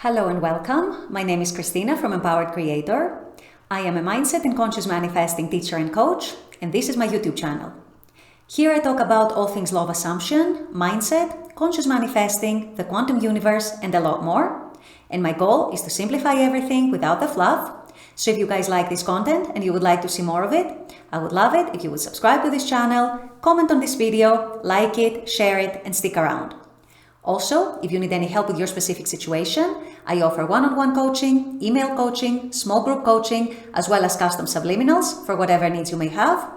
Hello and welcome. My name is Christina from Empowered Creator. I am a mindset and conscious manifesting teacher and coach, and this is my YouTube channel. Here I talk about all things law of assumption, mindset, conscious manifesting, the quantum universe, and a lot more. And my goal is to simplify everything without the fluff. So if you guys like this content and you would like to see more of it, I would love it if you would subscribe to this channel, comment on this video, like it, share it, and stick around. Also, if you need any help with your specific situation, I offer one-on-one coaching, email coaching, small group coaching, as well as custom subliminals for whatever needs you may have.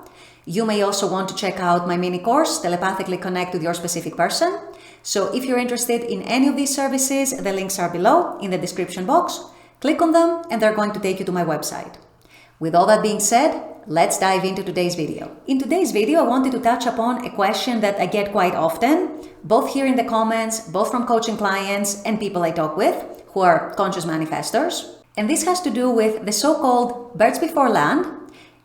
You may also want to check out my mini course, Telepathically Connect with Your Specific Person. So if you're interested in any of these services, the links are below in the description box. Click on them and they're going to take you to my website. With all that being said, let's dive into today's video. In today's video, I wanted to touch upon a question that I get quite often, both here in the comments, both from coaching clients and people I talk with who are conscious manifestors. And this has to do with the so-called birds before land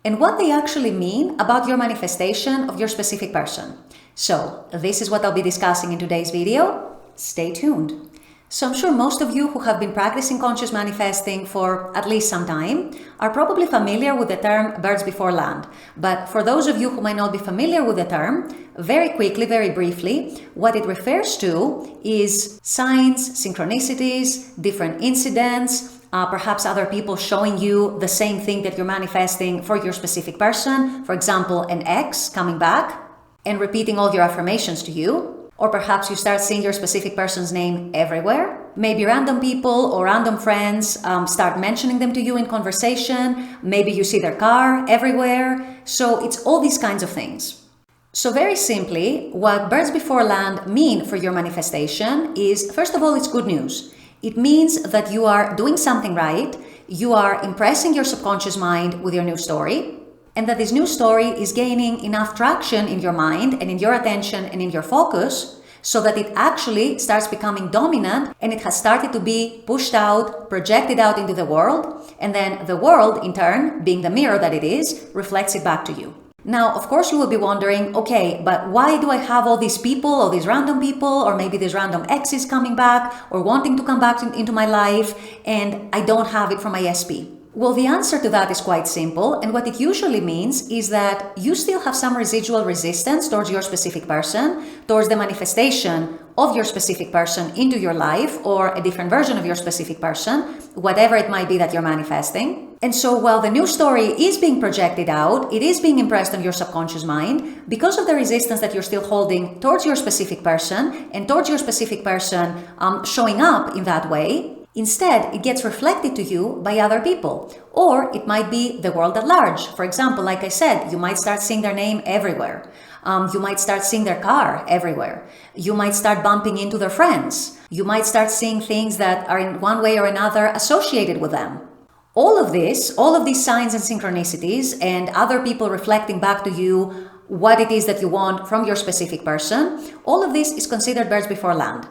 and what they actually mean about your manifestation of your specific person. So this is what I'll be discussing in today's video. Stay tuned. So I'm sure most of you who have been practicing conscious manifesting for at least some time are probably familiar with the term birds before land. But for those of you who might not be familiar with the term, very quickly, very briefly, what it refers to is signs, synchronicities, different incidents, perhaps other people showing you the same thing that you're manifesting for your specific person. For example, an ex coming back and repeating all your affirmations to you. Or perhaps you start seeing your specific person's name everywhere. Maybe random people or random friends start mentioning them to you in conversation. Maybe you see their car everywhere. So it's all these kinds of things. So very simply, what birds before land mean for your manifestation is, first of all, it's good news. It means that you are doing something right. You are impressing your subconscious mind with your new story. And that this new story is gaining enough traction in your mind and in your attention and in your focus so that it actually starts becoming dominant and it has started to be pushed out, projected out into the world, and then the world, in turn, being the mirror that it is, reflects it back to you. Now, of course, you will be wondering, okay, but why do I have all these people, all these random people, or maybe these random exes coming back or wanting to come back into my life, and I don't have it from my SP? Well, the answer to that is quite simple, and what it usually means is that you still have some residual resistance towards your specific person, towards the manifestation of your specific person into your life, or a different version of your specific person, whatever it might be that you're manifesting. And so while the new story is being projected out, it is being impressed on your subconscious mind, because of the resistance that you're still holding towards your specific person and towards your specific person showing up in that way, instead, it gets reflected to you by other people, or it might be the world at large. For example, like I said, you might start seeing their name everywhere. You might start seeing their car everywhere. You might start bumping into their friends. You might start seeing things that are in one way or another associated with them. All of these signs and synchronicities and other people reflecting back to you what it is that you want from your specific person, all of this is considered birds before land.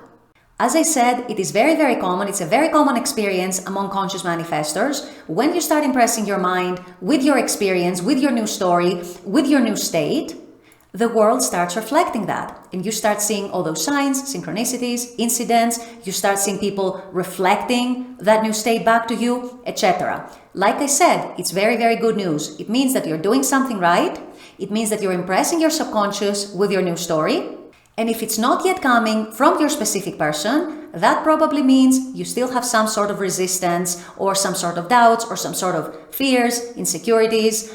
As I said, it is very, very common. It's a very common experience among conscious manifestors. When you start impressing your mind with your experience, with your new story, with your new state, the world starts reflecting that. And you start seeing all those signs, synchronicities, incidents. You start seeing people reflecting that new state back to you, etc. Like I said, it's very, very good news. It means that you're doing something right. It means that you're impressing your subconscious with your new story. And if it's not yet coming from your specific person, that probably means you still have some sort of resistance or some sort of doubts or some sort of fears, insecurities.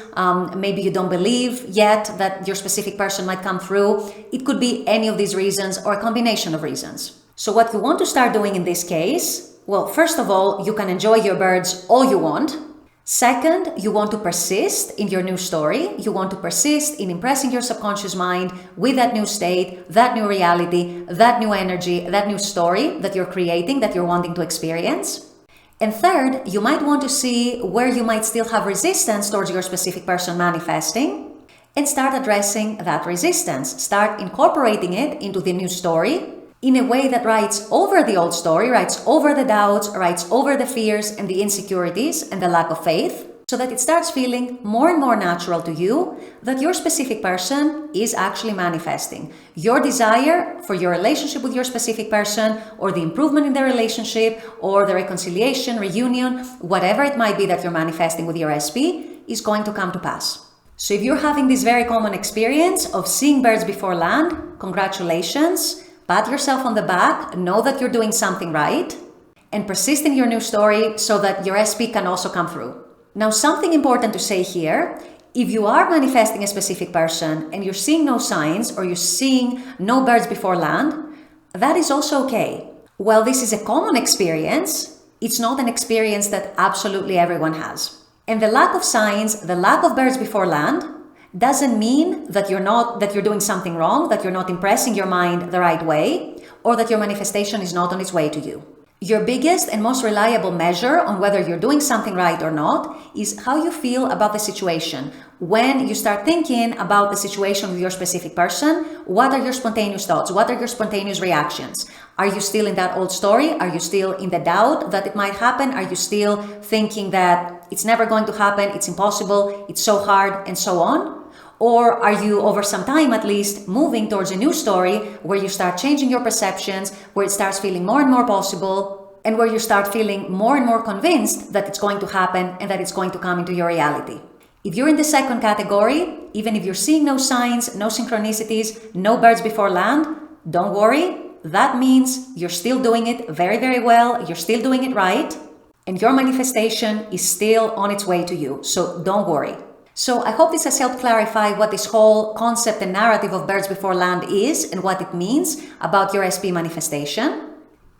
Maybe you don't believe yet that your specific person might come through. It could be any of these reasons or a combination of reasons. So what you want to start doing in this case, well, first of all, you can enjoy your birds all you want. Second, you want to persist in your new story. You want to persist in impressing your subconscious mind with that new state, that new reality, that new energy, that new story that you're creating, that you're wanting to experience. And third, you might want to see where you might still have resistance towards your specific person manifesting and start addressing that resistance. Start incorporating it into the new story in a way that writes over the old story, writes over the doubts, writes over the fears and the insecurities and the lack of faith, so that it starts feeling more and more natural to you that your specific person is actually manifesting. Your desire for your relationship with your specific person, or the improvement in the relationship, or the reconciliation, reunion, whatever it might be that you're manifesting with your SP, is going to come to pass. So if you're having this very common experience of seeing birds before land, congratulations, pat yourself on the back, know that you're doing something right, and persist in your new story so that your SP can also come through. Now, something important to say here, if you are manifesting a specific person and you're seeing no signs, or you're seeing no birds before land, that is also okay. While this is a common experience, it's not an experience that absolutely everyone has. And the lack of signs, the lack of birds before land, doesn't mean that you're doing something wrong, that you're not impressing your mind the right way, or that your manifestation is not on its way to you. Your biggest and most reliable measure on whether you're doing something right or not is how you feel about the situation. When you start thinking about the situation with your specific person, what are your spontaneous thoughts? What are your spontaneous reactions? Are you still in that old story? Are you still in the doubt that it might happen? Are you still thinking that it's never going to happen, it's impossible, it's so hard, and so on? Or are you, over some time at least, moving towards a new story where you start changing your perceptions, where it starts feeling more and more possible, and where you start feeling more and more convinced that it's going to happen and that it's going to come into your reality? If you're in the second category, even if you're seeing no signs, no synchronicities, no birds before land, don't worry. That means you're still doing it very, very well, you're still doing it right, and your manifestation is still on its way to you, so don't worry. So I hope this has helped clarify what this whole concept and narrative of birds before land is and what it means about your SP manifestation.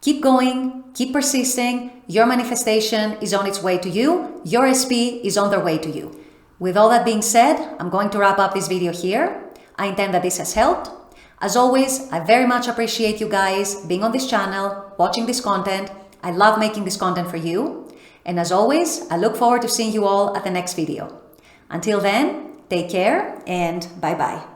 Keep going, keep persisting. Your manifestation is on its way to you. Your SP is on their way to you. With all that being said, I'm going to wrap up this video here. I intend that this has helped. As always, I very much appreciate you guys being on this channel, watching this content. I love making this content for you. And as always, I look forward to seeing you all at the next video. Until then, take care and bye-bye.